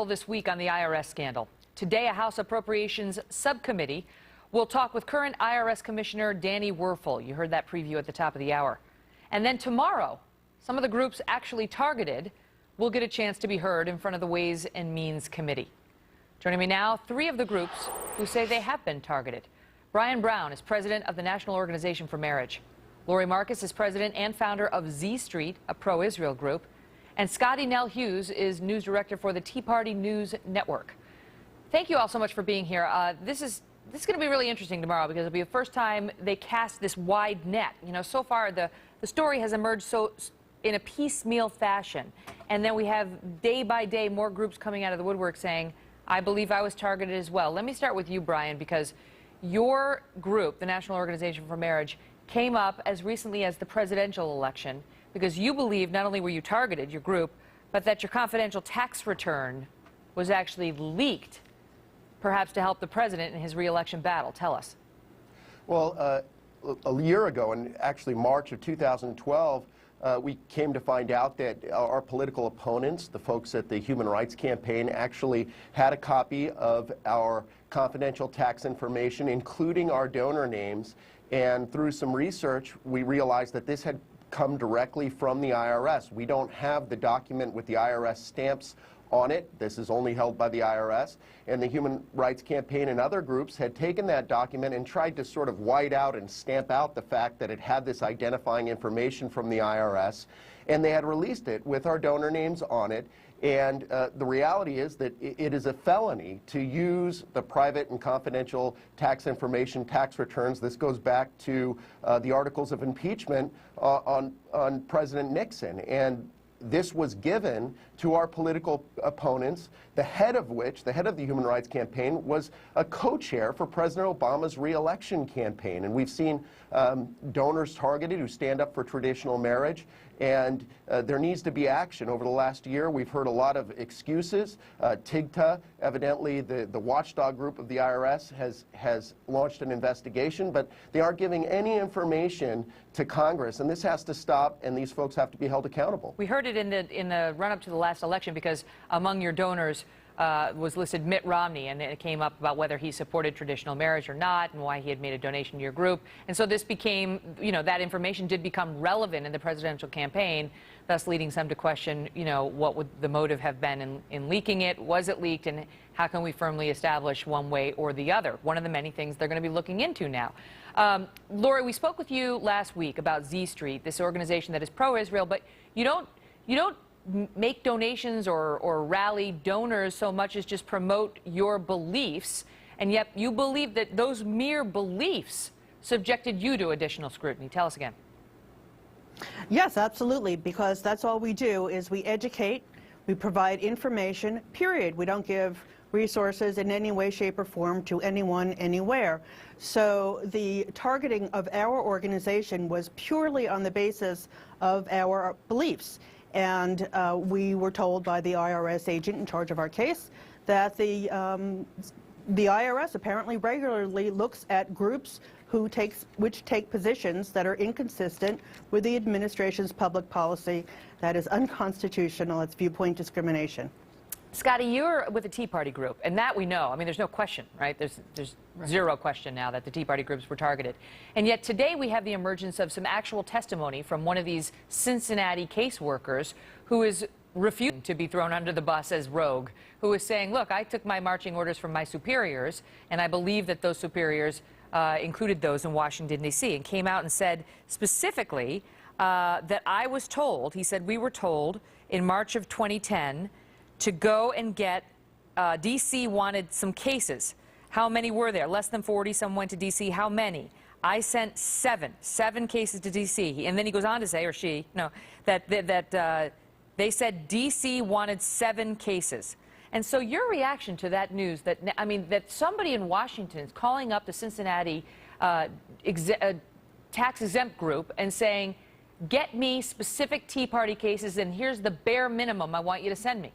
This week on the IRS scandal. Today, a House Appropriations Subcommittee will talk with current IRS Commissioner Danny Werfel. You heard that preview at the top of the hour. And then tomorrow, some of the groups actually targeted will get a chance to be heard in front of the Ways and Means Committee. Joining me now, three of the groups who say they have been targeted. Brian Brown is president of the National Organization for Marriage. Lori Marcus is president and founder of ZStreet, a pro-Israel group. And Scotty Nell Hughes is news director for the Tea Party News Network. Thank you all so much for being here. This is going to be really interesting tomorrow because it'll be the first time they cast this wide net. You know, so far the story has emerged in a piecemeal fashion. And then we have day by day more groups coming out of the woodwork saying, I believe I was targeted as well. Let me start with you, Brian, because your group, the National Organization for Marriage, came up as recently as the presidential election because you believe not only were you targeted, your group, but that your confidential tax return was actually leaked, perhaps to help the president in his re-election battle. Tell us. Well, a year ago, in actually March of 2012, we came to find out that our political opponents, the folks at the Human Rights Campaign, actually had a copy of our confidential tax information, including our donor names. And through some research, we realized that this had come directly from the IRS. We don't have the document with the IRS stamps on it. This is only held by the IRS. And the Human Rights Campaign and other groups had taken that document and tried to sort of white out and stamp out the fact that it had this identifying information from the IRS. And they had released it with our donor names on it. And the reality is that it is a felony to use the private and confidential tax information, tax returns. This goes back to the articles of impeachment on President Nixon. And this was given to our political opponents, the head of the Human Rights Campaign, was a co-chair for President Obama's re-election campaign. And we've seen donors targeted who stand up for traditional marriage. And there needs to be action. Over the last year, we've heard a lot of excuses. TIGTA, evidently the watchdog group of the IRS, has launched an investigation, but they aren't giving any information to Congress. And this has to stop, and these folks have to be held accountable. We heard it in the run-up to the last election because among your donors was listed Mitt Romney, and it came up about whether he supported traditional marriage or not and why he had made a donation to your group. And so this became, you know, that information did become relevant in the presidential campaign, thus leading some to question, you know, what would the motive have been in leaking it? Was it leaked? And how can we firmly establish one way or the other? One of the many things they're going to be looking into now. Lori, we spoke with you last week about ZStreet, this organization that is pro-Israel, but you don't make donations or rally donors so much as just promote your beliefs, and yet you believe that those mere beliefs subjected you to additional scrutiny. Tell us again. Yes, absolutely, because that's all we do is we educate, we provide information, period. We don't give resources in any way, shape, or form to anyone, anywhere. So the targeting of our organization was purely on the basis of our beliefs. And we were told by the IRS agent in charge of our case that the IRS apparently regularly looks at groups which take positions that are inconsistent with the administration's public policy that is unconstitutional. It's viewpoint discrimination. Scotty, you're with the Tea Party group, and that we know. I mean, there's no question, right? There's zero question now that the Tea Party groups were targeted. And yet today we have the emergence of some actual testimony from one of these Cincinnati caseworkers who is refusing to be thrown under the bus as rogue, who is saying, look, I took my marching orders from my superiors, and I believe that those superiors included those in Washington, D.C., and came out and said specifically that I was told, he said, we were told in March of 2010 to go and get, D.C. wanted some cases. How many were there? Less than 40. Some went to D.C. How many? I sent seven cases to D.C. And then he goes on to say, or she, no, that they said D.C. wanted 7 cases. And so your reaction to that news, that, I mean, that somebody in Washington is calling up the Cincinnati tax-exempt group and saying, get me specific Tea Party cases, and here's the bare minimum I want you to send me.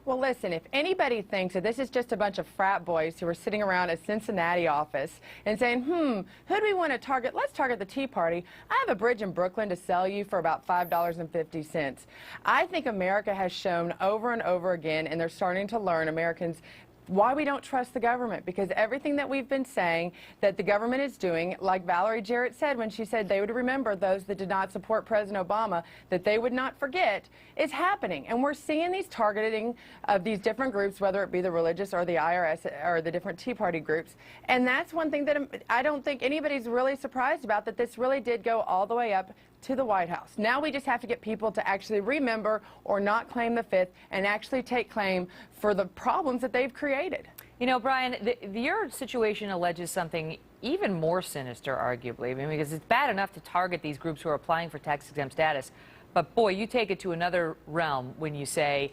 Well, listen, if anybody thinks that this is just a bunch of frat boys who are sitting around a Cincinnati office and saying, who do we want to target? Let's target the Tea Party. I have a bridge in Brooklyn to sell you for about $5.50. I think America has shown over and over again, and they're starting to learn, Americans, why we don't trust the government, because everything that we've been saying that the government is doing, like Valerie Jarrett said when she said they would remember those that did not support President Obama, that they would not forget, is happening. And we're seeing these targeting of these different groups, whether it be the religious or the IRS or the different Tea Party groups. And that's one thing that I don't think anybody's really surprised about, that this really did go all the way up to the White House. Now we just have to get people to actually remember or not claim the Fifth and actually take claim for the problems that they've created. You know, Brian, your situation alleges something even more sinister, arguably. I mean, because it's bad enough to target these groups who are applying for tax-exempt status, but boy, you take it to another realm when you say,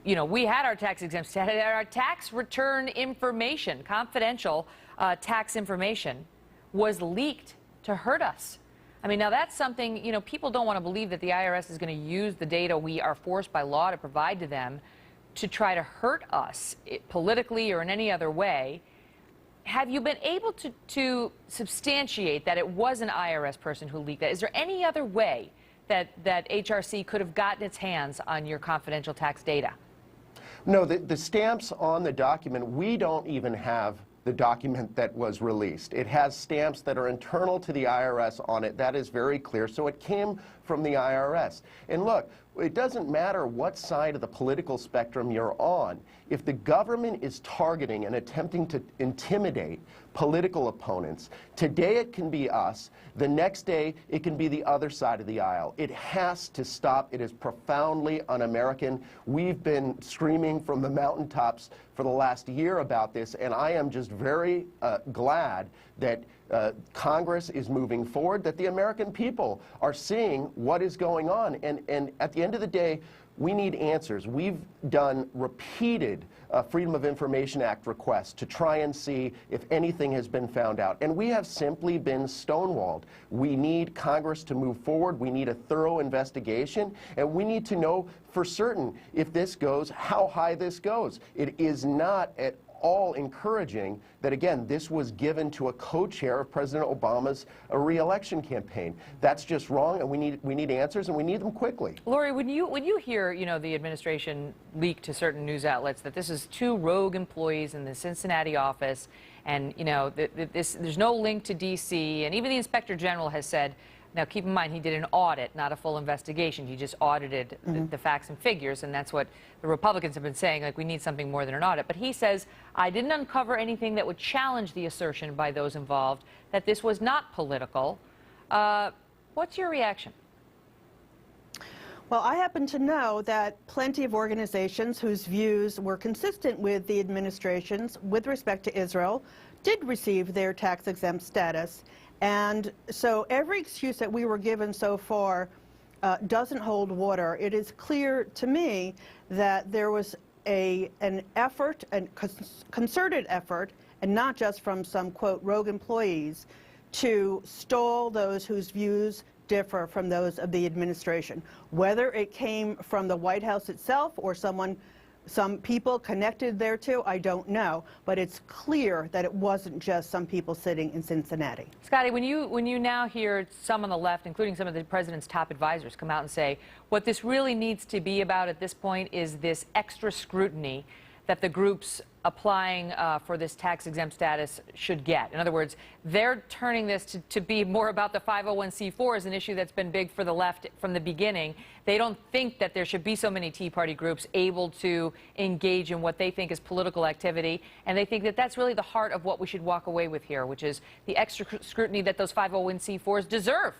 you know, we had our tax-exempt status, our tax return information, confidential tax information, was leaked to hurt us. I mean, now that's something, you know, people don't want to believe that the IRS is going to use the data we are forced by law to provide to them to try to hurt us politically or in any other way. Have you been able to substantiate that it was an IRS person who leaked that? Is there any other way that HRC could have gotten its hands on your confidential tax data? No, the stamps on the document, we don't even have the document that was released. It has stamps that are internal to the IRS on it. That is very clear. So it came from the IRS. And look, it doesn't matter what side of the political spectrum you're on. If the government is targeting and attempting to intimidate political opponents, today it can be us, the next day it can be the other side of the aisle. It has to stop. It is profoundly un-American. We've been screaming from the mountaintops for the last year about this, and I am just very glad that Congress is moving forward, that the American people are seeing what is going on. And at the end of the day, we need answers. We've done repeated Freedom of Information Act requests to try and see if anything has been found out. And we have simply been stonewalled. We need Congress to move forward. We need a thorough investigation. And we need to know for certain if this goes, how high this goes. It is not at all encouraging that, again, this was given to a co-chair of President Obama's re-election campaign. That's just wrong, and we need answers, and we need them quickly. Lori, when you hear, you know, the administration leak to certain news outlets that this is 2 rogue employees in the Cincinnati office, and, you know, there's no link to D.C., and even the Inspector General has said, now keep in mind he did an audit, not a full investigation. He just audited the facts and figures, and that's what the Republicans have been saying, like we need something more than an audit. But he says, I didn't uncover anything that would challenge the assertion by those involved that this was not political. What's your reaction? Well, I happen to know that plenty of organizations whose views were consistent with the administration's with respect to Israel did receive their tax-exempt status. And so every excuse that we were given so far doesn't hold water. It is clear to me that there was an effort, a concerted effort, and not just from some, quote, rogue employees, to stall those whose views differ from those of the administration. Whether it came from the White House itself or some people connected thereto, I don't know, but it's clear that it wasn't just some people sitting in Cincinnati. Scotty, when you now hear some on the left, including some of the president's top advisors, come out and say what this really needs to be about at this point is this extra scrutiny that the groups applying for this tax-exempt status should get. In other words, they're turning this to be more about the 501c4 an issue that's been big for the left from the beginning. They don't think that there should be so many Tea Party groups able to engage in what they think is political activity, and they think that that's really the heart of what we should walk away with here, which is the extra scrutiny that those 501c4s deserve.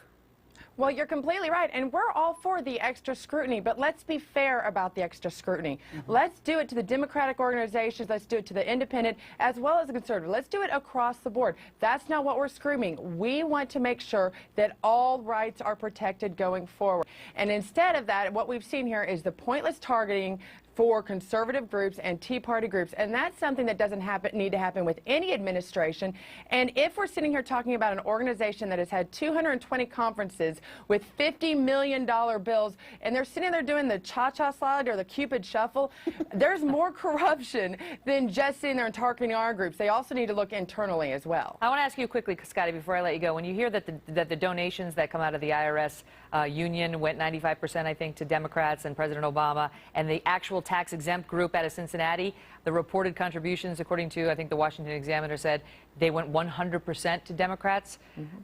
Well, you're completely right, and we're all for the extra scrutiny, but let's be fair about the extra scrutiny. Let's do it to the Democratic organizations, let's do it to the independent, as well as the conservative. Let's do it across the board. That's not what we're screaming. We want to make sure that all rights are protected going forward. And instead of that, what we've seen here is the pointless targeting for conservative groups and Tea Party groups, and that's something that doesn't need to happen with any administration. And if we're sitting here talking about an organization that has had 220 conferences with $50 million bills, and they're sitting there doing the cha-cha slide or the Cupid shuffle, there's more corruption than just sitting there and targeting our groups. They also need to look internally as well. I want to ask you quickly, Scotty, before I let you go, when you hear that the donations that come out of the IRS union went 95%, I think, to Democrats and President Obama, and the actual tax-exempt group out of Cincinnati, the reported contributions, according to, I think, the Washington Examiner, said they went 100% to Democrats.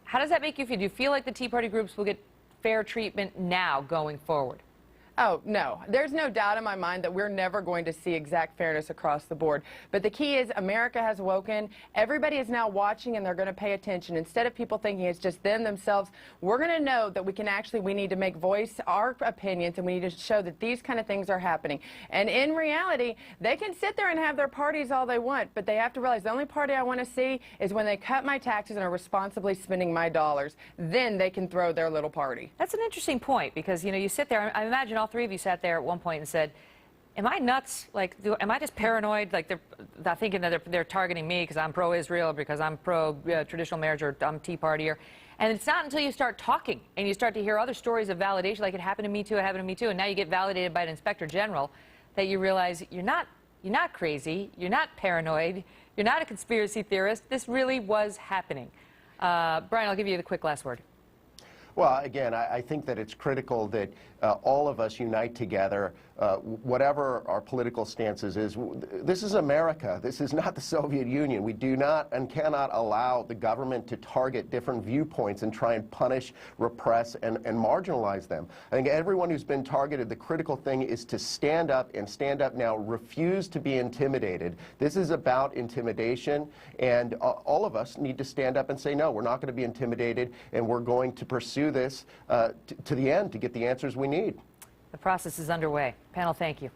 How does that make you feel? Do you feel like the Tea Party groups will get fair treatment now going forward? Oh, no. There's no doubt in my mind that we're never going to see exact fairness across the board. But the key is America has woken. Everybody is now watching, and they're going to pay attention. Instead of people thinking it's just them themselves, we're going to know that we need to make voice our opinions, and we need to show that these kind of things are happening. And in reality, they can sit there and have their parties all they want, but they have to realize the only party I want to see is when they cut my taxes and are responsibly spending my dollars. Then they can throw their little party. That's an interesting point, because, you know, you sit there, I imagine all three of you sat there at one point and said, am I nuts? Like, am I just paranoid? Like, they're thinking that they're targeting me because I'm pro-Israel, because I'm pro-traditional marriage, or I'm Tea Party. And it's not until you start talking and you start to hear other stories of validation, like it happened to me too, it happened to me too, and now you get validated by an inspector general, that you realize you're not crazy, you're not paranoid, you're not a conspiracy theorist. This really was happening. Brian, I'll give you the quick last word. Well, again, I think that it's critical that all of us unite together, whatever our political stances is. This is America. This is not the Soviet Union. We do not and cannot allow the government to target different viewpoints and try and punish, repress, and marginalize them. I think everyone who's been targeted, the critical thing is to stand up, and stand up now. Refuse to be intimidated. This is about intimidation, and all of us need to stand up and say, no, we're not going to be intimidated, and we're going to pursue this to the end to get the answers we need. The process is underway. Panel, thank you.